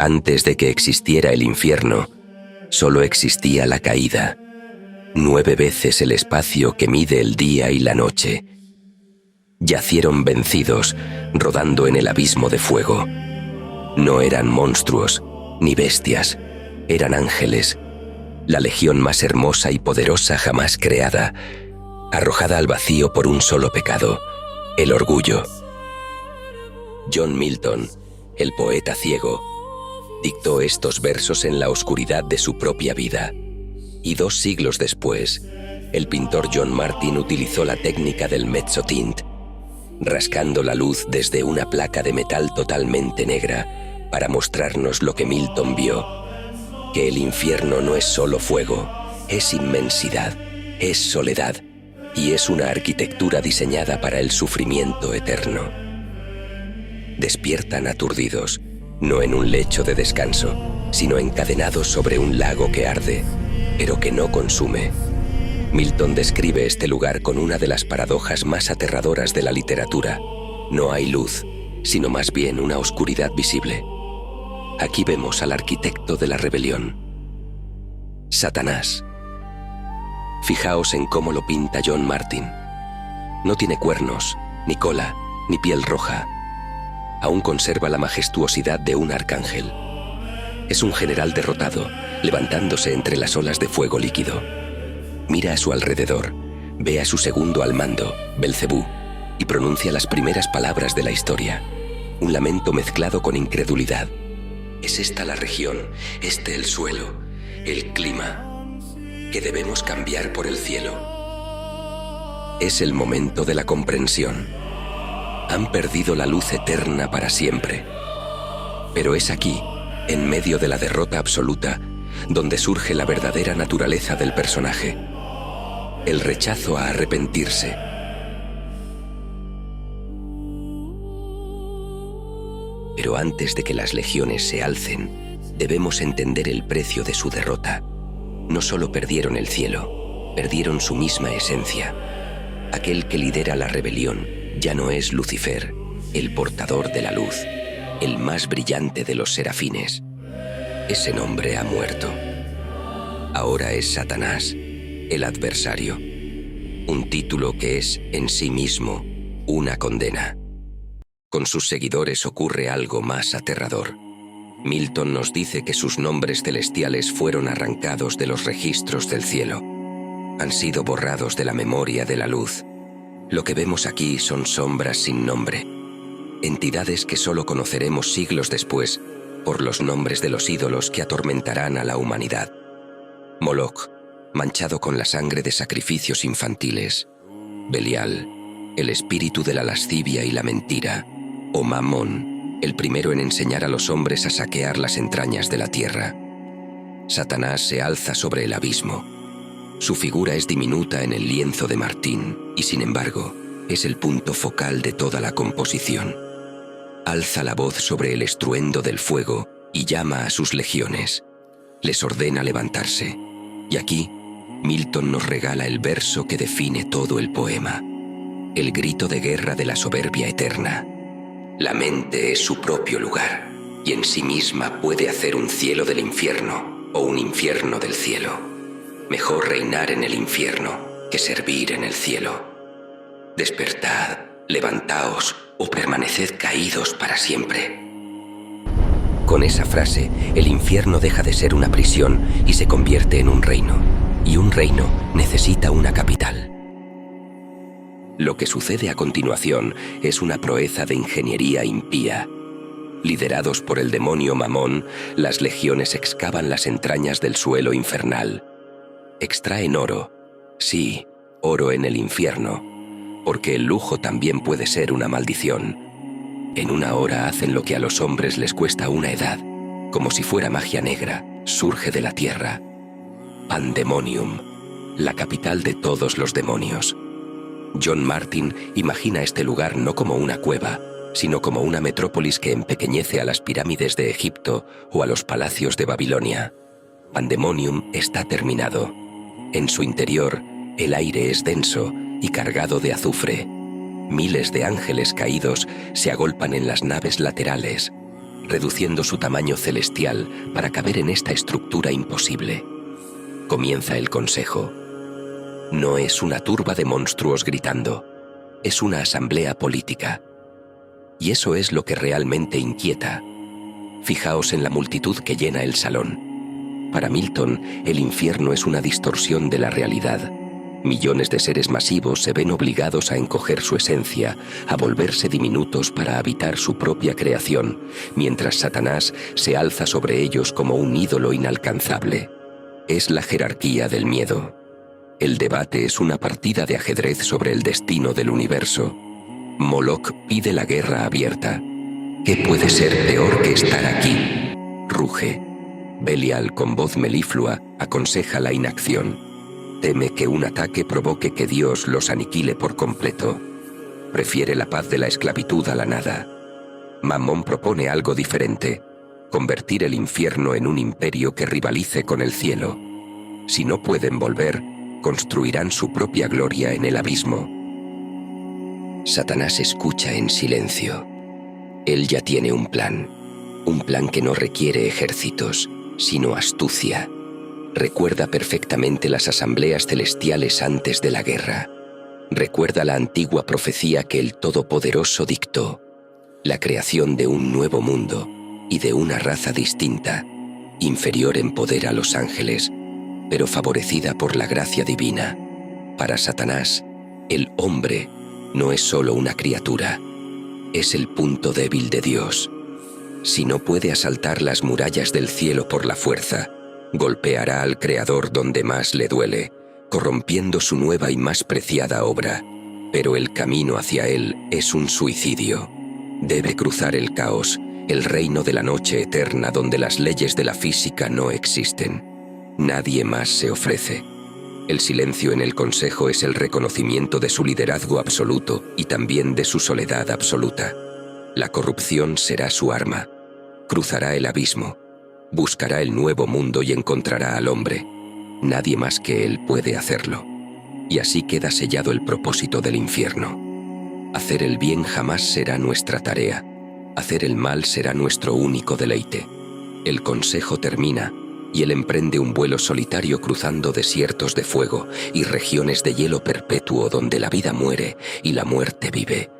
Antes de que existiera el infierno, solo existía la caída. 9 veces el espacio que mide el día y la noche. Yacieron vencidos, rodando en el abismo de fuego. No eran monstruos, ni bestias, eran ángeles, la legión más hermosa y poderosa jamás creada, arrojada al vacío por un solo pecado, el orgullo. John Milton, el poeta ciego, dictó estos versos en la oscuridad de su propia vida, y 2 siglos después, el pintor John Martin utilizó la técnica del mezzotint, rascando la luz desde una placa de metal totalmente negra para mostrarnos lo que Milton vio, que el infierno no es solo fuego, es inmensidad, es soledad y es una arquitectura diseñada para el sufrimiento eterno. Despiertan aturdidos, no en un lecho de descanso, sino encadenados sobre un lago que arde, pero que no consume. Milton describe este lugar con una de las paradojas más aterradoras de la literatura. No hay luz, sino más bien una oscuridad visible. Aquí vemos al arquitecto de la rebelión, Satanás. Fijaos en cómo lo pinta John Martin. No tiene cuernos, ni cola, ni piel roja. Aún conserva la majestuosidad de un arcángel. Es un general derrotado, levantándose entre las olas de fuego líquido. Mira a su alrededor, ve a su segundo al mando, Belcebú, y pronuncia las primeras palabras de la historia. Un lamento mezclado con incredulidad. ¿Es esta la región, este el suelo, el clima, que debemos cambiar por el cielo? Es el momento de la comprensión. Han perdido la luz eterna para siempre. Pero es aquí, en medio de la derrota absoluta, donde surge la verdadera naturaleza del personaje. El rechazo a arrepentirse. Pero antes de que las legiones se alcen, debemos entender el precio de su derrota. No solo perdieron el cielo, perdieron su misma esencia. Aquel que lidera la rebelión ya no es Lucifer, el portador de la luz, el más brillante de los serafines. Ese nombre ha muerto. Ahora es Satanás, el adversario. Un título que es, en sí mismo, una condena. Con sus seguidores ocurre algo más aterrador. Milton nos dice que sus nombres celestiales fueron arrancados de los registros del cielo. Han sido borrados de la memoria de la luz. Lo que vemos aquí son sombras sin nombre. Entidades que solo conoceremos siglos después por los nombres de los ídolos que atormentarán a la humanidad. Moloch, manchado con la sangre de sacrificios infantiles. Belial, el espíritu de la lascivia y la mentira. O Mamón, el primero en enseñar a los hombres a saquear las entrañas de la tierra. Satanás se alza sobre el abismo. Su figura es diminuta en el lienzo de Martín y, sin embargo, es el punto focal de toda la composición. Alza la voz sobre el estruendo del fuego y llama a sus legiones. Les ordena levantarse. Y aquí, Milton nos regala el verso que define todo el poema. El grito de guerra de la soberbia eterna. La mente es su propio lugar, y en sí misma puede hacer un cielo del infierno o un infierno del cielo. Mejor reinar en el infierno que servir en el cielo. Despertad, levantaos o permaneced caídos para siempre. Con esa frase, el infierno deja de ser una prisión y se convierte en un reino. Y un reino necesita una capital. Lo que sucede a continuación es una proeza de ingeniería impía. Liderados por el demonio Mamón, las legiones excavan las entrañas del suelo infernal. Extraen oro, sí, oro en el infierno, porque el lujo también puede ser una maldición. En una hora hacen lo que a los hombres les cuesta una edad, como si fuera magia negra, surge de la tierra. Pandemonium, la capital de todos los demonios. John Martin imagina este lugar no como una cueva, sino como una metrópolis que empequeñece a las pirámides de Egipto o a los palacios de Babilonia. Pandemonium está terminado. En su interior, el aire es denso y cargado de azufre. Miles de ángeles caídos se agolpan en las naves laterales. reduciendo su tamaño celestial para caber en esta estructura imposible. Comienza el consejo. No es una turba de monstruos gritando, es una asamblea política. Y eso es lo que realmente inquieta. Fijaos en la multitud que llena el salón. Para Milton, el infierno es una distorsión de la realidad. Millones de seres masivos se ven obligados a encoger su esencia, a volverse diminutos para habitar su propia creación, mientras Satanás se alza sobre ellos como un ídolo inalcanzable. Es la jerarquía del miedo. El debate es una partida de ajedrez sobre el destino del universo. Moloch pide la guerra abierta. ¿Qué puede ser peor que estar aquí?, ruge. Belial, con voz meliflua, aconseja la inacción. Teme que un ataque provoque que Dios los aniquile por completo. Prefiere la paz de la esclavitud a la nada. Mamón propone algo diferente: convertir el infierno en un imperio que rivalice con el cielo. Si no pueden volver, construirán su propia gloria en el abismo. Satanás escucha en silencio. Él ya tiene un plan que no requiere ejércitos, sino astucia. Recuerda perfectamente las asambleas celestiales antes de la guerra. Recuerda la antigua profecía que el Todopoderoso dictó: la creación de un nuevo mundo y de una raza distinta, inferior en poder a los ángeles, pero favorecida por la gracia divina. Para Satanás, el hombre no es solo una criatura, es el punto débil de Dios. Si no puede asaltar las murallas del cielo por la fuerza, golpeará al Creador donde más le duele, corrompiendo su nueva y más preciada obra. Pero el camino hacia él es un suicidio. Debe cruzar el caos, el reino de la noche eterna donde las leyes de la física no existen. Nadie más se ofrece. El silencio en el consejo es el reconocimiento de su liderazgo absoluto y también de su soledad absoluta. La corrupción será su arma. Cruzará el abismo, buscará el nuevo mundo y encontrará al hombre. Nadie más que él puede hacerlo. Y así queda sellado el propósito del infierno. Hacer el bien jamás será nuestra tarea. Hacer el mal será nuestro único deleite. El consejo termina y él emprende un vuelo solitario cruzando desiertos de fuego y regiones de hielo perpetuo donde la vida muere y la muerte vive.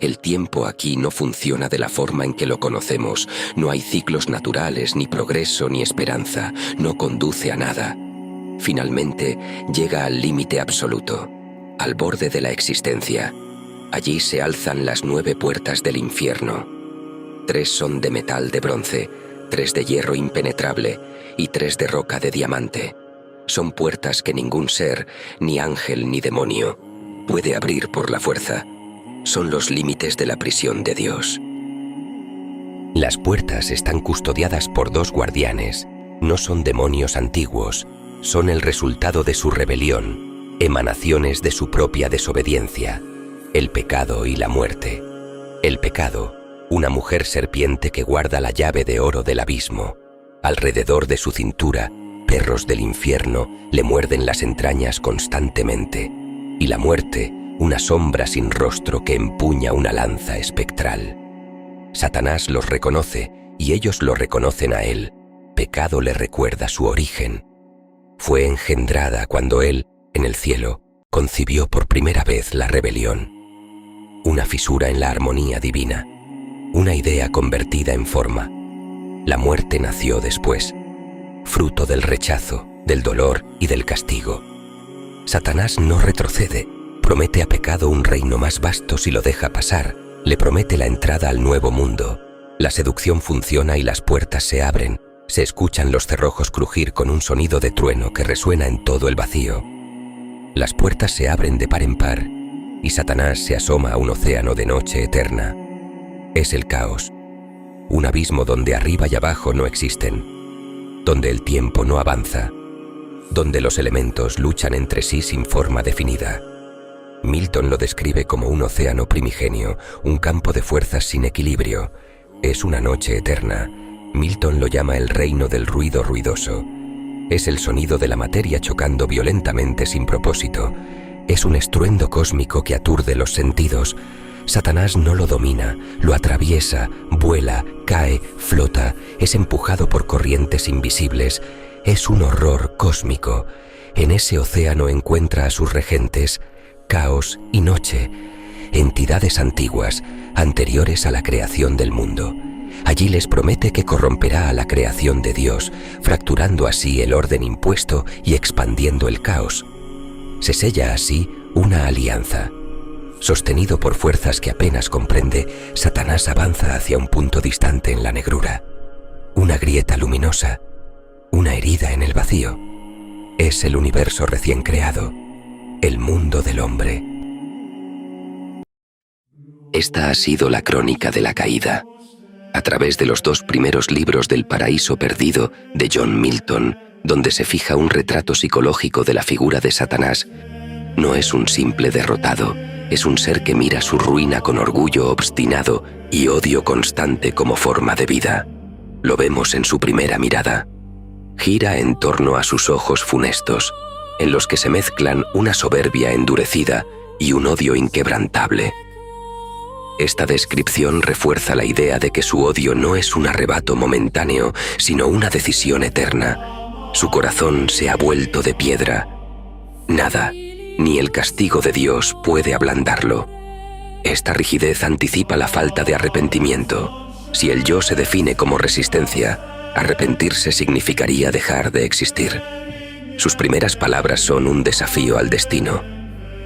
El tiempo aquí no funciona de la forma en que lo conocemos. No hay ciclos naturales, ni progreso, ni esperanza. No conduce a nada. Finalmente, llega al límite absoluto, al borde de la existencia. Allí se alzan las 9 puertas del infierno. 3 son de metal de bronce, 3 de hierro impenetrable y 3 de roca de diamante. Son puertas que ningún ser, ni ángel ni demonio, puede abrir por la fuerza. Son los límites de la prisión de Dios. Las puertas están custodiadas por 2 guardianes. No son demonios antiguos, son el resultado de su rebelión, emanaciones de su propia desobediencia, el pecado y la muerte. El pecado, una mujer serpiente que guarda la llave de oro del abismo. Alrededor de su cintura, perros del infierno le muerden las entrañas constantemente. Y la muerte, una sombra sin rostro que empuña una lanza espectral. Satanás los reconoce y ellos lo reconocen a él. Pecado le recuerda su origen. Fue engendrada cuando él, en el cielo, concibió por primera vez la rebelión. Una fisura en la armonía divina. Una idea convertida en forma. La muerte nació después, fruto del rechazo, del dolor y del castigo. Satanás no retrocede, promete a pecado un reino más vasto si lo deja pasar, le promete la entrada al nuevo mundo. La seducción funciona y las puertas se abren, se escuchan los cerrojos crujir con un sonido de trueno que resuena en todo el vacío. Las puertas se abren de par en par y Satanás se asoma a un océano de noche eterna. Es el caos, un abismo donde arriba y abajo no existen, donde el tiempo no avanza, donde los elementos luchan entre sí sin forma definida. Milton lo describe como un océano primigenio, un campo de fuerzas sin equilibrio. Es una noche eterna. Milton lo llama el reino del ruido ruidoso. Es el sonido de la materia chocando violentamente sin propósito. Es un estruendo cósmico que aturde los sentidos. Satanás no lo domina, lo atraviesa, vuela, cae, flota, es empujado por corrientes invisibles. Es un horror cósmico. En ese océano encuentra a sus regentes, caos y noche, entidades antiguas, anteriores a la creación del mundo. Allí les promete que corromperá a la creación de Dios, fracturando así el orden impuesto y expandiendo el caos. Se sella así una alianza. Sostenido por fuerzas que apenas comprende, Satanás avanza hacia un punto distante en la negrura. Una grieta luminosa, una herida en el vacío. Es el universo recién creado, el mundo del hombre. Esta ha sido la crónica de la caída. A través de los 2 primeros libros del Paraíso Perdido de John Milton, donde se fija un retrato psicológico de la figura de Satanás, no es un simple derrotado, es un ser que mira su ruina con orgullo obstinado y odio constante como forma de vida. Lo vemos en su primera mirada. Gira en torno a sus ojos funestos, en los que se mezclan una soberbia endurecida y un odio inquebrantable. Esta descripción refuerza la idea de que su odio no es un arrebato momentáneo, sino una decisión eterna. Su corazón se ha vuelto de piedra. Nada, ni el castigo de Dios puede ablandarlo. Esta rigidez anticipa la falta de arrepentimiento. Si el yo se define como resistencia, arrepentirse significaría dejar de existir. Sus primeras palabras son un desafío al destino.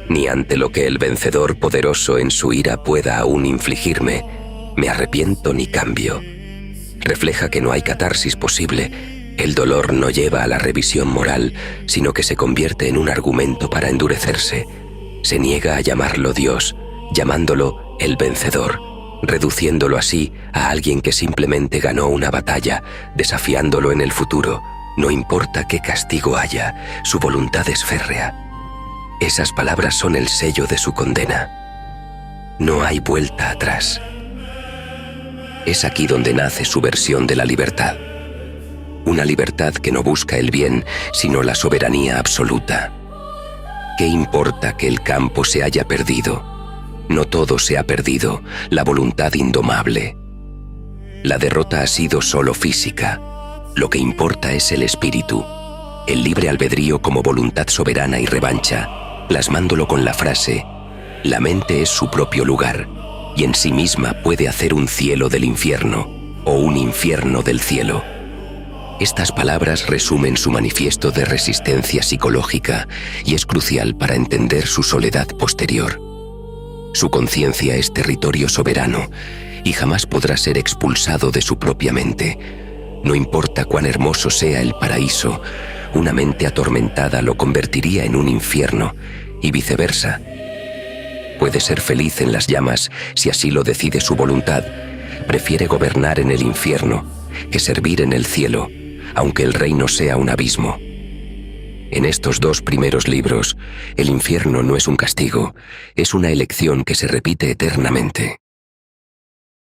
Ni ante lo que el vencedor poderoso en su ira pueda aún infligirme, me arrepiento ni cambio. Refleja que no hay catarsis posible. El dolor no lleva a la revisión moral, sino que se convierte en un argumento para endurecerse. Se niega a llamarlo Dios, llamándolo el vencedor, reduciéndolo así a alguien que simplemente ganó una batalla, desafiándolo en el futuro. No importa qué castigo haya, su voluntad es férrea. Esas palabras son el sello de su condena. No hay vuelta atrás. Es aquí donde nace su versión de la libertad. Una libertad que no busca el bien, sino la soberanía absoluta. ¿Qué importa que el campo se haya perdido? No todo se ha perdido, la voluntad indomable. La derrota ha sido solo física. Lo que importa es el espíritu, el libre albedrío como voluntad soberana y revancha, plasmándolo con la frase: la mente es su propio lugar, y en sí misma puede hacer un cielo del infierno, o un infierno del cielo. Estas palabras resumen su manifiesto de resistencia psicológica y es crucial para entender su soledad posterior. Su conciencia es territorio soberano y jamás podrá ser expulsado de su propia mente. No importa cuán hermoso sea el paraíso, una mente atormentada lo convertiría en un infierno y viceversa. Puede ser feliz en las llamas si así lo decide su voluntad. Prefiere gobernar en el infierno que servir en el cielo, aunque el reino sea un abismo. En estos 2 primeros libros, el infierno no es un castigo, es una elección que se repite eternamente.